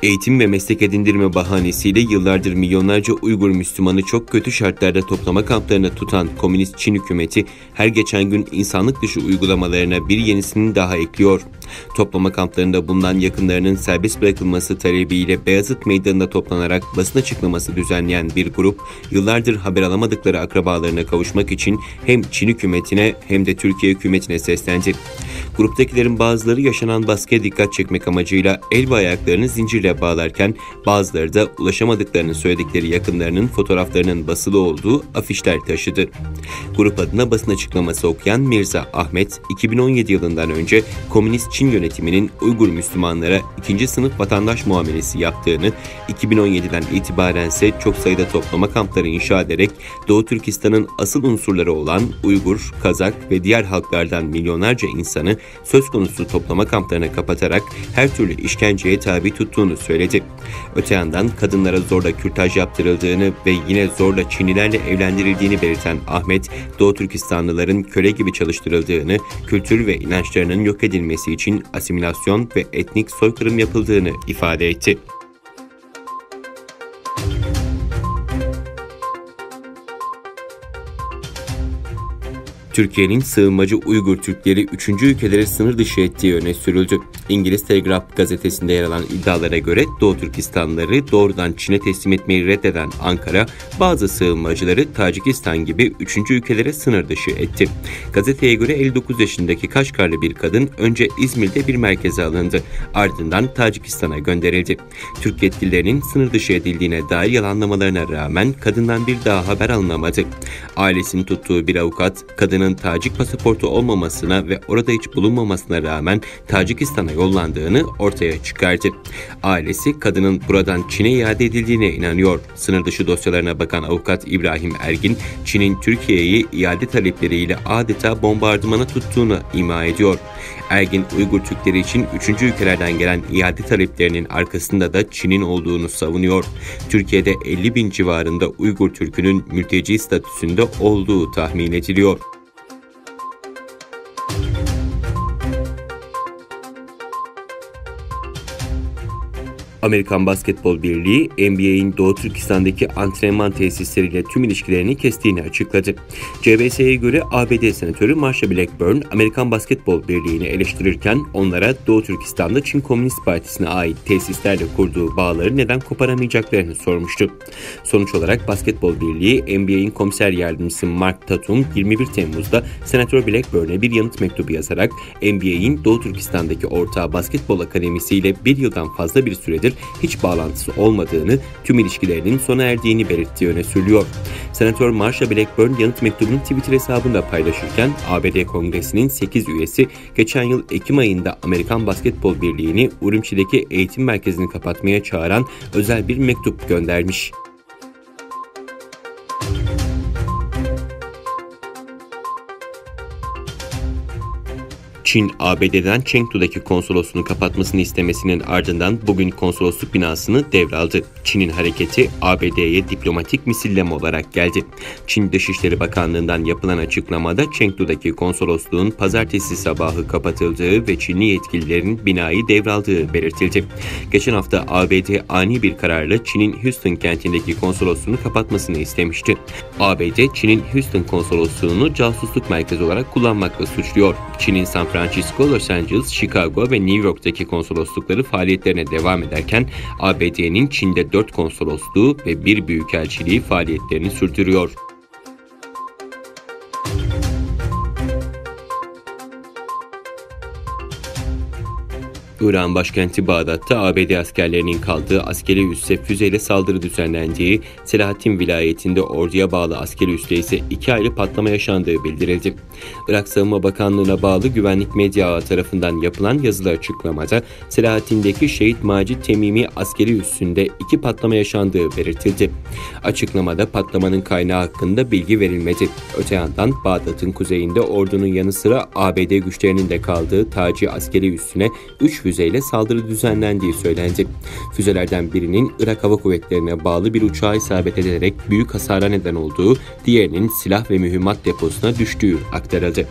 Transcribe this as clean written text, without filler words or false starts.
Eğitim ve meslek edindirme bahanesiyle yıllardır milyonlarca Uygur Müslümanı çok kötü şartlarda toplama kamplarına tutan Komünist Çin hükümeti her geçen gün insanlık dışı uygulamalarına bir yenisini daha ekliyor. Toplama kamplarında bulunan yakınlarının serbest bırakılması talebiyle Beyazıt Meydanı'nda toplanarak basın açıklaması düzenleyen bir grup, yıllardır haber alamadıkları akrabalarına kavuşmak için hem Çin hükümetine hem de Türkiye hükümetine seslendi. Gruptakilerin bazıları yaşanan baskıya dikkat çekmek amacıyla el ve ayaklarını zincirle bağlarken bazıları da ulaşamadıklarını söyledikleri yakınlarının fotoğraflarının basılı olduğu afişler taşıdı. Grup adına basın açıklaması okuyan Mirza Ahmet, 2017 yılından önce Komünist Çin yönetiminin Uygur Müslümanlara ikinci sınıf vatandaş muamelesi yaptığını, 2017'den itibaren ise çok sayıda toplama kampları inşa ederek Doğu Türkistan'ın asıl unsurları olan Uygur, Kazak ve diğer halklardan milyonlarca insanı söz konusu toplama kamplarına kapatarak her türlü işkenceye tabi tuttuğunu söyledi. Öte yandan kadınlara zorla kürtaj yaptırıldığını ve yine zorla Çinlilerle evlendirildiğini belirten Ahmet, Doğu Türkistanlıların köle gibi çalıştırıldığını, kültür ve inançlarının yok edilmesi için asimilasyon ve etnik soykırım yapıldığını ifade etti. Türkiye'nin sığınmacı Uygur Türkleri 3. ülkelere sınır dışı ettiği öne sürüldü. İngiliz Telegraph gazetesinde yer alan iddialara göre Doğu Türkistanlıları doğrudan Çin'e teslim etmeyi reddeden Ankara, bazı sığınmacıları Tacikistan gibi 3. ülkelere sınır dışı etti. Gazeteye göre 59 yaşındaki Kaşgarlı bir kadın önce İzmir'de bir merkeze alındı. Ardından Tacikistan'a gönderildi. Türk yetkililerinin sınır dışı edildiğine dair yalanlamalarına rağmen kadından bir daha haber alınamadı. Ailesinin tuttuğu bir avukat, kadının Tacik pasaportu olmamasına ve orada hiç bulunmamasına rağmen Tacikistan'a yollandığını ortaya çıkardı. Ailesi kadının buradan Çin'e iade edildiğine inanıyor. Sınır dışı dosyalarına bakan avukat İbrahim Ergin, Çin'in Türkiye'yi iade talepleriyle adeta bombardımana tuttuğunu ima ediyor. Ergin, Uygur Türkleri için 3. ülkelerden gelen iade taleplerinin arkasında da Çin'in olduğunu savunuyor. Türkiye'de 50 bin civarında Uygur Türk'ünün mülteci statüsünde olduğu tahmin ediliyor. Amerikan Basketbol Birliği, NBA'in Doğu Türkistan'daki antrenman tesisleriyle tüm ilişkilerini kestiğini açıkladı. CBS'ye göre ABD Senatörü Marsha Blackburn, Amerikan Basketbol Birliği'ni eleştirirken onlara Doğu Türkistan'da Çin Komünist Partisi'ne ait tesislerle kurduğu bağları neden koparamayacaklarını sormuştu. Sonuç olarak Basketbol Birliği, NBA'in komiser yardımcısı Mark Tatum, 21 Temmuz'da Senatör Blackburn'e bir yanıt mektubu yazarak NBA'in Doğu Türkistan'daki ortağı Basketbol Akademisi ile bir yıldan fazla bir süredir hiç bağlantısı olmadığını, tüm ilişkilerinin sona erdiğini belirttiği öne sürülüyor. Senatör Marsha Blackburn yanıt mektubunu Twitter hesabında paylaşırken ABD Kongresi'nin 8 üyesi geçen yıl Ekim ayında Amerikan Basketbol Birliği'ni Urumçi'deki eğitim merkezini kapatmaya çağıran özel bir mektup göndermiş. Çin, ABD'den Chengdu'daki konsolosluğunu kapatmasını istemesinin ardından bugün konsolosluk binasını devraldı. Çin'in hareketi ABD'ye diplomatik misilleme olarak geldi. Çin Dışişleri Bakanlığı'ndan yapılan açıklamada Chengdu'daki konsolosluğun pazartesi sabahı kapatıldığı ve Çinli yetkililerin binayı devraldığı belirtildi. Geçen hafta ABD ani bir kararla Çin'in Houston kentindeki konsolosluğunu kapatmasını istemişti. ABD, Çin'in Houston konsolosluğunu casusluk merkezi olarak kullanmakla suçluyor. Çin'in San Francisco, Los Angeles, Chicago ve New York'taki konsoloslukları faaliyetlerine devam ederken ABD'nin Çin'de 4 konsolosluğu ve 1 büyükelçiliği faaliyetlerini sürdürüyor. İran başkenti Bağdat'ta ABD askerlerinin kaldığı askeri üsse füzeyle saldırı düzenlendiği, Selahattin vilayetinde orduya bağlı askeri üste ise 2 ayrı patlama yaşandığı bildirildi. Irak Savunma Bakanlığı'na bağlı güvenlik medya ağı tarafından yapılan yazılı açıklamada Selahattin'deki Şehit Macit Temimi askeri üssünde 2 patlama yaşandığı belirtildi. Açıklamada patlamanın kaynağı hakkında bilgi verilmedi. Öte yandan Bağdat'ın kuzeyinde ordunun yanı sıra ABD güçlerinin de kaldığı Taci askeri üssüne 3 füzeyle saldırı düzenlendiği söylendi. Füzelerden birinin Irak Hava Kuvvetleri'ne bağlı bir uçağa isabet ederek büyük hasara neden olduğu, diğerinin silah ve mühimmat deposuna düştüğü aktarıldı.